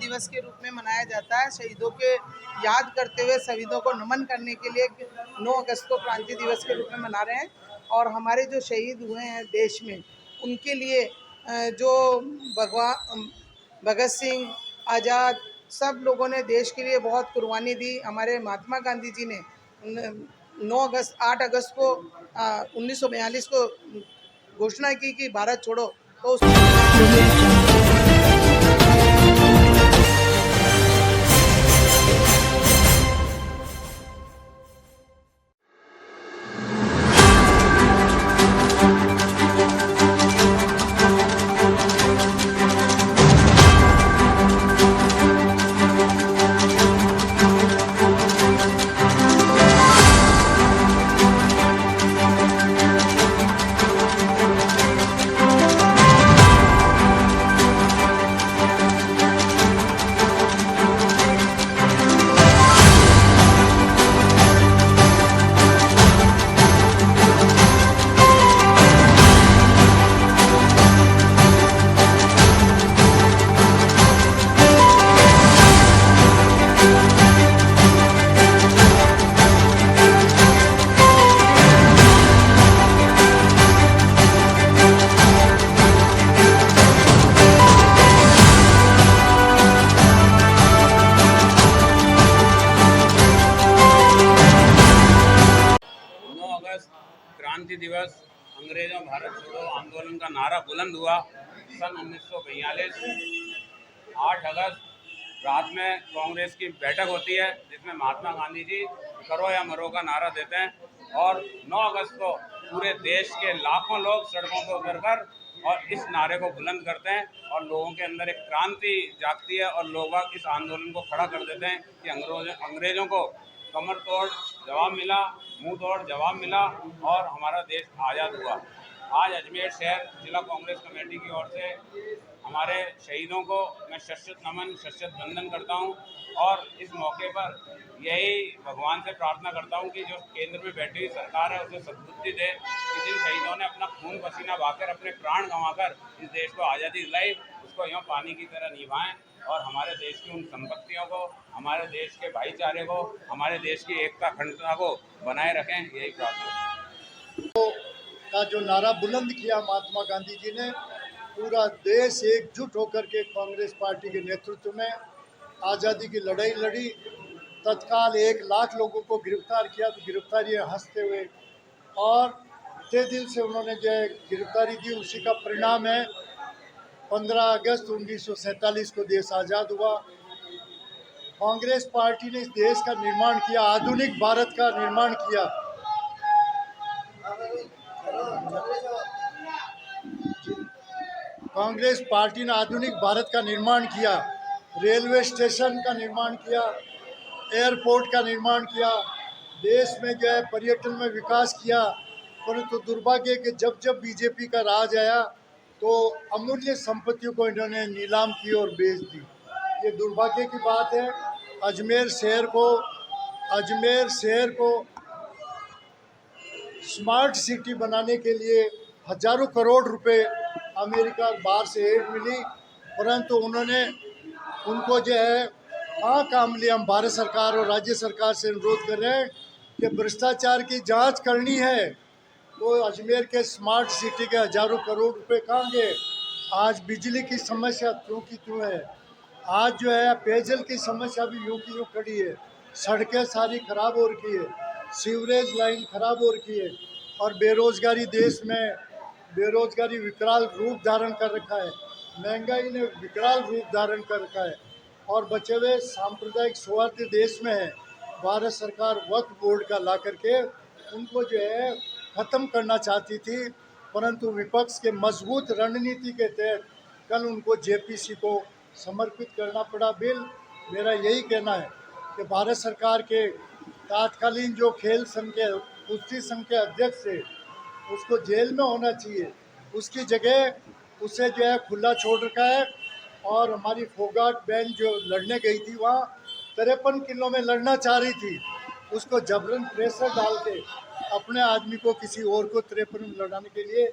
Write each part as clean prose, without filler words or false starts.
दिवस के रूप में मनाया जाता है। शहीदों के याद करते हुए शहीदों को नमन करने के लिए 9 अगस्त को क्रांति दिवस के रूप में मना रहे हैं। और हमारे जो शहीद हुए हैं देश में, उनके लिए जो भगत सिंह, आज़ाद, सब लोगों ने देश के लिए बहुत कुर्बानी दी। हमारे महात्मा गांधी जी ने 8 अगस्त को 1942 को घोषणा की कि भारत छोड़ो, तो क्रांति दिवस अंग्रेजों भारत छोड़ो आंदोलन का नारा बुलंद हुआ सन 1942। 8 अगस्त रात में कांग्रेस की बैठक होती है जिसमें महात्मा गांधी जी करो या मरो का नारा देते हैं और 9 अगस्त को पूरे देश के लाखों लोग सड़कों पर उतरकर और इस नारे को बुलंद करते हैं और लोगों के अंदर एक क्रांति जागती है और लोग इस आंदोलन को खड़ा कर देते हैं कि अंग्रेजों को कमर तोड़ जवाब मिला, मुंह तोड़ जवाब मिला और हमारा देश आज़ाद हुआ। आज अजमेर शहर जिला कांग्रेस कमेटी की ओर से हमारे शहीदों को मैं शत नमन शत वंदन करता हूं और इस मौके पर यही भगवान से प्रार्थना करता हूं कि जो केंद्र में बैठी हुई सरकार है उसे सद्बुद्धि दे कि जिन शहीदों ने अपना खून पसीना बहाकर अपने प्राण गंवाकर इस देश को आज़ादी दिलाई उसको यूँ पानी की तरह निभाएं और हमारे देश की उन संपत्तियों को, हमारे देश के भाईचारे को, हमारे देश की एकता अखंडता को बनाए रखें, यही प्रार्थना का जो नारा बुलंद किया महात्मा गांधी जी ने, पूरा देश एकजुट होकर के कांग्रेस पार्टी के नेतृत्व में आज़ादी की लड़ाई लड़ी। तत्काल 1 लाख लोगों को गिरफ्तार किया, तो गिरफ्तारी हंसते हुए और तय दिल से उन्होंने जो गिरफ्तारी दी, उसी का परिणाम है 15 अगस्त 1947 को देश आज़ाद हुआ। कांग्रेस पार्टी ने इस देश का निर्माण किया, आधुनिक भारत का निर्माण किया। कांग्रेस पार्टी ने आधुनिक भारत का निर्माण किया, रेलवे स्टेशन का निर्माण किया, एयरपोर्ट का निर्माण किया, देश में जो है पर्यटन में विकास किया। परंतु दुर्भाग्य कि जब जब बीजेपी का राज आया तो अमूल्य संपत्तियों को इन्होंने नीलाम की और बेच दी। ये दुर्भाग्य की बात है। अजमेर शहर को स्मार्ट सिटी बनाने के लिए हजारों करोड़ रुपए अमेरिका बाहर से एड मिली, परंतु उनको जो है कहाँ काम लिया। हम भारत सरकार और राज्य सरकार से अनुरोध कर रहे हैं कि भ्रष्टाचार की जांच करनी है, तो अजमेर के स्मार्ट सिटी के हजारों करोड़ रुपए कहाँ गए। आज बिजली की समस्या क्यों की क्यों है, आज जो है पेयजल की समस्या भी यूँ की यूँ खड़ी है, सड़कें सारी खराब हो रखी है, सीवरेज लाइन खराब हो रखी है और बेरोजगारी, देश में बेरोजगारी विकराल रूप धारण कर रखा है, महंगाई ने विकराल रूप धारण कर रखा है और बचे हुए सांप्रदायिक सौहार्द देश में है। भारत सरकार वक्फ बोर्ड का ला करके उनको जो है ख़त्म करना चाहती थी, परंतु विपक्ष के मजबूत रणनीति के तहत कल उनको जेपीसी को समर्पित करना पड़ा बिल। मेरा यही कहना है कि भारत सरकार के तात्कालीन जो खेल संघ के कुश्ती संघ के अध्यक्ष थे उसको जेल में होना चाहिए, उसकी जगह उसे जो है खुला छोड़ रखा है। और हमारी फोगाट बहन जो लड़ने गई थी वहाँ 53 किलो में लड़ना चाह रही थी, उसको जबरन प्रेशर डाल के अपने आदमी को किसी और को 53 में लड़ाने के लिए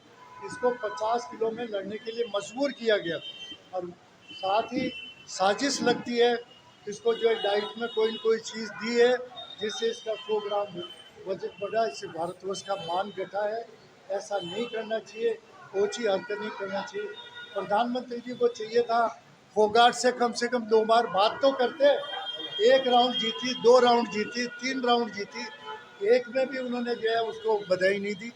इसको 50 किलो में लड़ने के लिए मजबूर किया गया। और साथ ही साजिश लगती है। इसको जो है डाइट में कोई न कोई चीज़ दी है जिससे इसका 100 ग्राम वजन बढ़ा, इससे भारतवर्ष का मान घटा है। ऐसा नहीं करना चाहिए, ओछी हरकत नहीं करना चाहिए। प्रधानमंत्री जी को चाहिए था फोगाट से कम 2 बार बात तो करते। 1 राउंड जीती, 2 राउंड जीती, 3 राउंड जीती, एक में भी उन्होंने जो है उसको बधाई नहीं दी।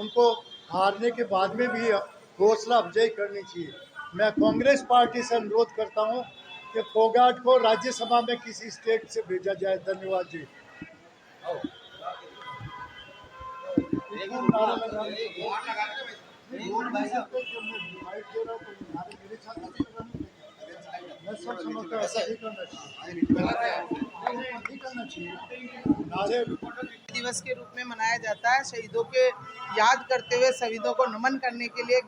उनको हारने के बाद में भी हौसला अफजाई करनी चाहिए। मैं कांग्रेस पार्टी से अनुरोध करता हूं कि फोगाट को राज्यसभा में किसी स्टेट से भेजा जाए। धन्यवाद जी। मैं सब समझता हूं, ऐसा नहीं करना चाहिए। नारे दिवस के रूप में मनाया जाता है। शहीदों के याद करते हुए शहीदों को नमन करने के लिए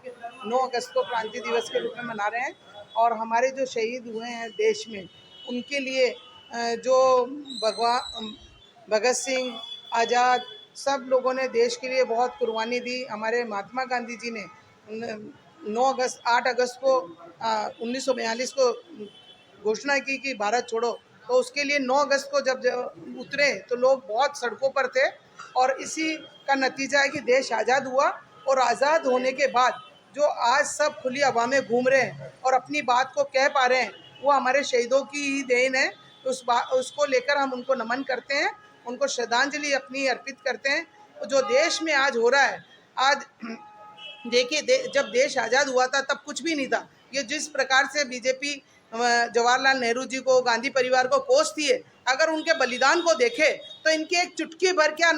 9 अगस्त को क्रांति दिवस के रूप में मना रहे हैं। और हमारे जो शहीद हुए हैं देश में, उनके लिए जो भगत सिंह, आज़ाद, सब लोगों ने देश के लिए बहुत कुर्बानी दी। हमारे महात्मा गांधी जी ने 8 अगस्त को 1942 को घोषणा की कि भारत छोड़ो। तो उसके लिए 9 अगस्त को जब उतरे तो लोग बहुत सड़कों पर थे, और इसी का नतीजा है कि देश आज़ाद हुआ। और आज़ाद होने के बाद जो आज सब खुली हवा में घूम रहे हैं और अपनी बात को कह पा रहे हैं, वो हमारे शहीदों की ही देन है। उसको लेकर हम उनको नमन करते हैं, उनको श्रद्धांजलि अपनी अर्पित करते हैं। जो देश में आज हो रहा है, आज देखिए जब देश आज़ाद हुआ था तब कुछ भी नहीं था। ये जिस प्रकार से बीजेपी जवाहरलाल नेहरू जी को, गांधी परिवार को कोसती है, अगर उनके बलिदान को देखे तो इनके एक चुटकी भर क्या